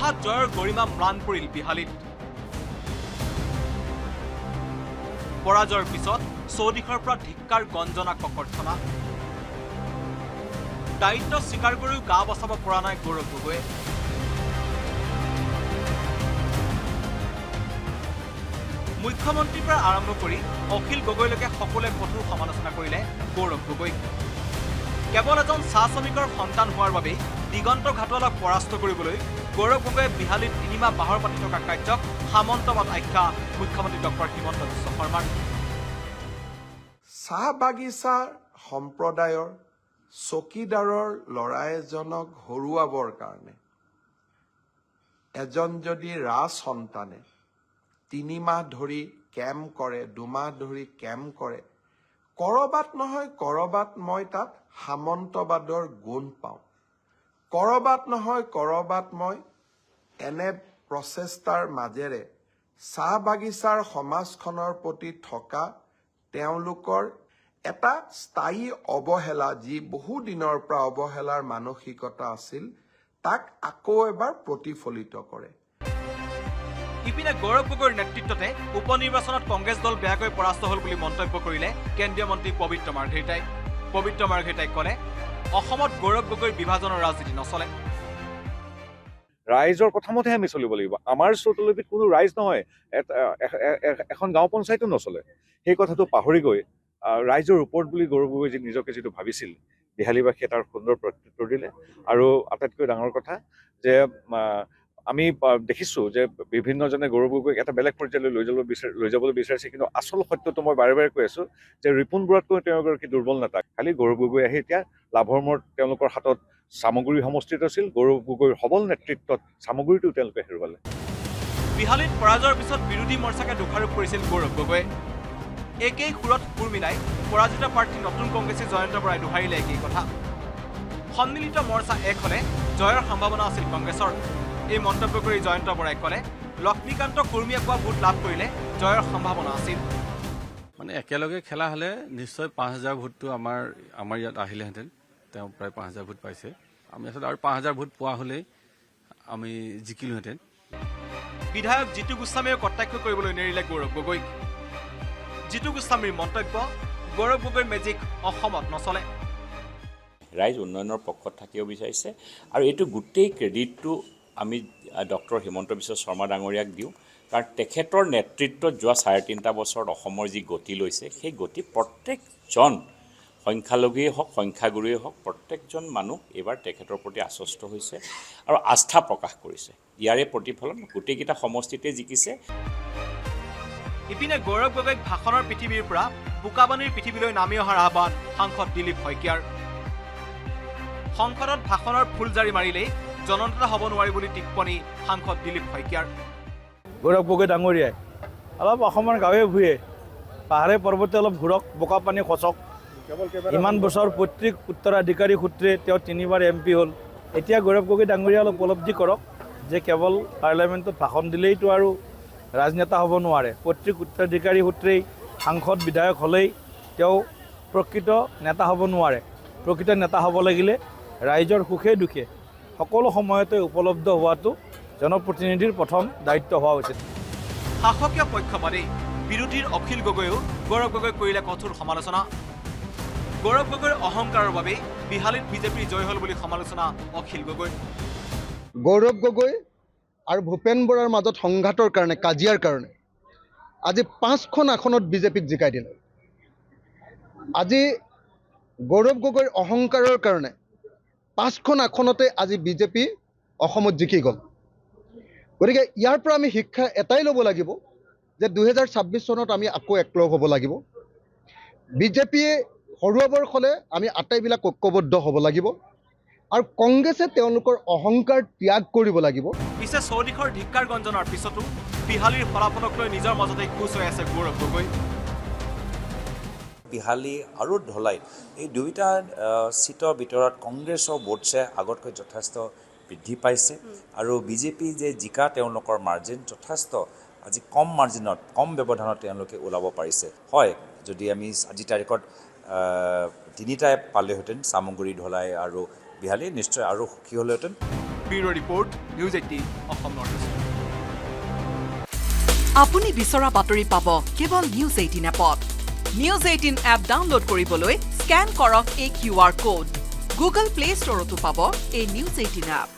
হঠাৎ জয়ৰ গৰিমা ম্লান পৰিল বিহালীত। পৰাজয়ৰ পিছত চৌদিশৰ পৰা ধিক্কাৰ গঞ্জনা ককৰ্থনা। দায়িত্ব স্বীকাৰ কৰিও গা বচাব পৰা নাই গৌৰৱ গগৈয়ে। মুখ্যমন্ত্ৰীৰ পৰা আৰম্ভ কৰি অখিল গগৈলৈকে সকলোৱে কঠোৰ সমালোচনা কৰিলে গৌৰৱ গগৈক। কেৱল এজন চাহ শ্ৰমিকৰ সন্তান হোৱাৰ বাবেই দিগন্ত ঘাটোৱালক পৰাস্ত কৰিবলৈ গৌৰৱ গগৈয়ে বিহালীত ৩ মাহ বাহৰ পাতি থকা কাৰ্যক সামন্তবাদ আখ্যা মুখ্যমন্ত্ৰী ডক্টৰ হিমন্ত বিশ্ব শৰ্মাৰ। চাহ বাগিচা সম্প্ৰদায়ৰ চকীদাৰৰ ল'ৰা এজনক হৰুৱাবৰ কাৰণে এজন যদি ৰাজ সন্তানে ৩ মাহ ধৰি কেম্প কৰে, ২ মাহ ধৰি কেম্প কৰে, কৰবাত নহয় কৰবাত মই তাত সামন্তবাদৰ গুণ পাওঁ। কৰবাত নহয় কৰবাত মই এনে প্ৰচেষ্টাৰ মাজেৰে চাহ বাগিচাৰ সমাজখনৰ প্ৰতি থকা তেওঁলোকৰ এটা স্থায়ী অৱহেলা, যি বহু দিনৰ পৰা অৱহেলাৰ মানসিকতা আছিল, তাক আকৌ এবাৰ প্ৰতিফলিত কৰে। ইপিনে গৌৰৱ গগৈৰ নেতৃত্বতে উপ নিৰ্বাচনত কংগ্ৰেছ দল বেয়াকৈ পৰাস্ত হল বুলি মন্তব্য কৰিলে কেন্দ্ৰীয় মন্ত্ৰী পবিত্ৰ মাৰ্ঘেৰিটাই। পবিত্ৰ মাৰ্ঘেৰিটাই ক'লে, অসমত গৌৰৱ গগৈৰ বিভাজনৰ ৰাজনীতি নচলে। ৰাইজৰ কথামতেহে আমি চলিব লাগিব। আমাৰ চৌতলবিত কোনো ৰাইজ নহয়, এখন গাঁও পঞ্চায়তো নচলে। সেই কথাটো পাহৰি গৈ ৰাইজৰ ওপৰত বুলি গৌৰৱ গগৈ নিজকে যিটো ভাবিছিল, বিহালীবাসীয়ে তাৰ সুন্দৰ প্ৰত্যুত্তৰ দিলে। আৰু আটাইতকৈ ডাঙৰ কথা যে আমি দেখিছোঁ যে বিভিন্নজনে গৌৰৱ গগৈক এটা বেলেগ পৰ্যায়লৈ লৈ যাবলৈ বিচাৰিছে, কিন্তু আচল সত্যটো মই বাৰে বাৰে কৈ আছোঁ যে ৰিপুণ বৰুৱাতকৈ তেওঁ এগৰাকী দুৰ্বল নেতা। খালি গৌৰৱ গগৈ আহি এতিয়া লাভৰ মূৰত তেওঁলোকৰ হাতত সামগ্ৰী সমষ্টিত আছিল। গৌৰৱ গগৈৰ সবল নেতৃত্বত সামগ্ৰীটো তেওঁলোকে হেৰুৱালে। বিহালীত পৰাজয়ৰ পিছত বিৰোধী মৰ্চাকে দোষাৰোপ কৰিছিল গৌৰৱ গগৈয়ে। একেই সুৰত সুৰ মিলাই পৰাজিত প্ৰাৰ্থী নতুন কংগ্ৰেছী জয়ন্ত বৰাই দোহাৰিলে একেই কথা। সন্মিলিত মৰ্চা এক হলে জয়ৰ সম্ভাৱনা আছিল কংগ্ৰেছৰ। এই মন্তব্য কৰি জয়ন্ত বৰাই ক'লে, লক্ষ্মীকান্ত কুৰ্মীয়ে পোৱা ভোট লাভ কৰিলে জয়ৰ সম্ভাৱনা আছিল। মানে একেলগে খেলা হ'লে নিশ্চয় ৫,০০০ ভোটটো আমাৰ ইয়াত আহিলেহেঁতেন। তেওঁ প্ৰায় ৫,০০০ ভোট পাইছে। আমি আচলতে আৰু ৫,০০০ ভোট পোৱা হ'লেই আমি জিকিলোহেঁতেন। বিধায়ক জিতু গোস্বামীয়ে কটাক্ষ কৰিবলৈ নেৰিলে গৌৰৱ গগৈক। জিতু গোস্বামীৰ মন্তব্য, গৌৰৱ গগৈৰ মেজিক অসমত নচলে। ৰাইজ উন্নয়নৰ পক্ষত থাকিব বিচাৰিছে আৰু এইটো গোটেই ক্ৰেডিটটো আমি ডক্টৰ হিমন্ত বিশ্ব শৰ্মা ডাঙৰীয়াক দিওঁ, কাৰণ তেখেতৰ নেতৃত্বত যোৱা ৩.৫ বছৰত অসমৰ যি গতি লৈছে, সেই গতি প্ৰত্যেকজন সংখ্যালঘুৱেই হওক সংখ্যাগুৰুৱেই হওক প্ৰত্যেকজন মানুহ এইবাৰ তেখেতৰ প্ৰতি আশ্বস্ত হৈছে আৰু আস্থা প্ৰকাশ কৰিছে। ইয়াৰে প্ৰতিফলন গোটেইকেইটা সমষ্টিতে জিকিছে। ইপিনে গৌৰৱ গগৈক ভাষণৰ পৃথিৱীৰ পৰা বোকাবানীৰ পৃথিৱীলৈ নামি অহাৰ আহ্বান সাংসদ দিলীপ শইকীয়াৰ। সংসদত ভাষণৰ ফুলজাৰি মাৰিলেই জননেতা হ'ব নোৱাৰি বুলি টিপ্পনী সাংসদ দিলীপ শইকীয়াৰ। গৌৰৱ গগৈ ডাঙৰীয়াই অলপ অসমৰ গাঁৱে ভূঞে পাহাৰে পৰ্বতে অলপ ঘূৰক, বোকা পানী খচক। ইমান বছৰ পৈতৃক উত্তৰাধিকাৰী সূত্ৰে তেওঁ ৩বাৰ MP হ'ল। এতিয়া গৌৰৱ গগৈ ডাঙৰীয়া অলপ উপলব্ধি কৰক যে কেৱল পাৰ্লিয়ামেণ্টত ভাষণ দিলেইতো আৰু ৰাজনেতা হ'ব নোৱাৰে। পৈতৃক উত্তৰাধিকাৰী সূত্ৰেই সাংসদ বিধায়ক হ'লেই তেওঁ প্ৰকৃত নেতা হ'ব নোৱাৰে। প্ৰকৃত নেতা হ'ব লাগিলে ৰাইজৰ সুখে দুখে সকলো সময়তে উপলব্ধ হোৱাটো জনপ্ৰতিনিধিৰ প্ৰথম দায়িত্ব হোৱা উচিত। শাসকীয় পক্ষপাতেই বিৰোধীৰ অখিল গগৈয়েও গৌৰৱ গগৈ কৰিলে কঠোৰ সমালোচনা। গৌৰৱ গগৈৰ অহংকাৰৰ বাবেই বিহালীত বিজেপিৰ জয় হ'ল বুলি সমালোচনা অখিল গগৈ। গৌৰৱ গগৈ আৰু ভূপেন বৰাৰ মাজত সংঘাতৰ কাৰণে, কাজিয়াৰ কাৰণে আজি 5খন আসনত বিজেপিক জিকাই দিলে। আজি গৌৰৱ গগৈৰ অহংকাৰৰ কাৰণে 5খন আসনতে আজি বিজেপি অসমত জিকি গ'ল। গতিকে ইয়াৰ পৰা আমি শিক্ষা এটাই ল'ব লাগিব যে 2026 চনত আমি আকৌ একলগ হ'ব লাগিব। বিজেপিয়ে হৰুৱাবৰ হ'লে আমি আটাইবিলাক ঐক্যবদ্ধ হ'ব লাগিব আৰু কংগ্ৰেছে তেওঁলোকৰ অহংকাৰ ত্যাগ কৰিব লাগিব। পিছে চৌদিশৰ ধিক্কাৰ গঞ্জনাৰ পিছতো বিহালীৰ ফলাফলক লৈ নিজৰ মাজতে খুচ হৈ আছে গৌৰৱ গগৈ। বিহালী আৰু ধলাই এই দুয়োটা সিটৰ ভিতৰত কংগ্ৰেছৰ ভোটছে আগতকৈ যথেষ্ট বৃদ্ধি পাইছে আৰু বিজেপি যে জিকা তেওঁলোকৰ মাৰ্জিন যথেষ্ট আজি কম মাৰ্জিনত, কম ব্যৱধানত তেওঁলোকে ওলাব পাৰিছে। হয়, যদি আমি আজি তাৰিখত 3টাই পালেহেঁতেন, চামগুৰি, ধলাই আৰু বিহালী, নিশ্চয় আৰু সুখী হ'লেহেঁতেন। Bureau' report news 18 Assam north east. আপুনি বিচৰা বাতৰি পাব কেৱল নিউজ 18 এপত। নিউজ 18 এপ ডাউনলোড কৰিবলৈ স্কেন কৰক এই QR কোড। গুগল প্লে ষ্টৰতো পাব এই নিউজ 18 এপ।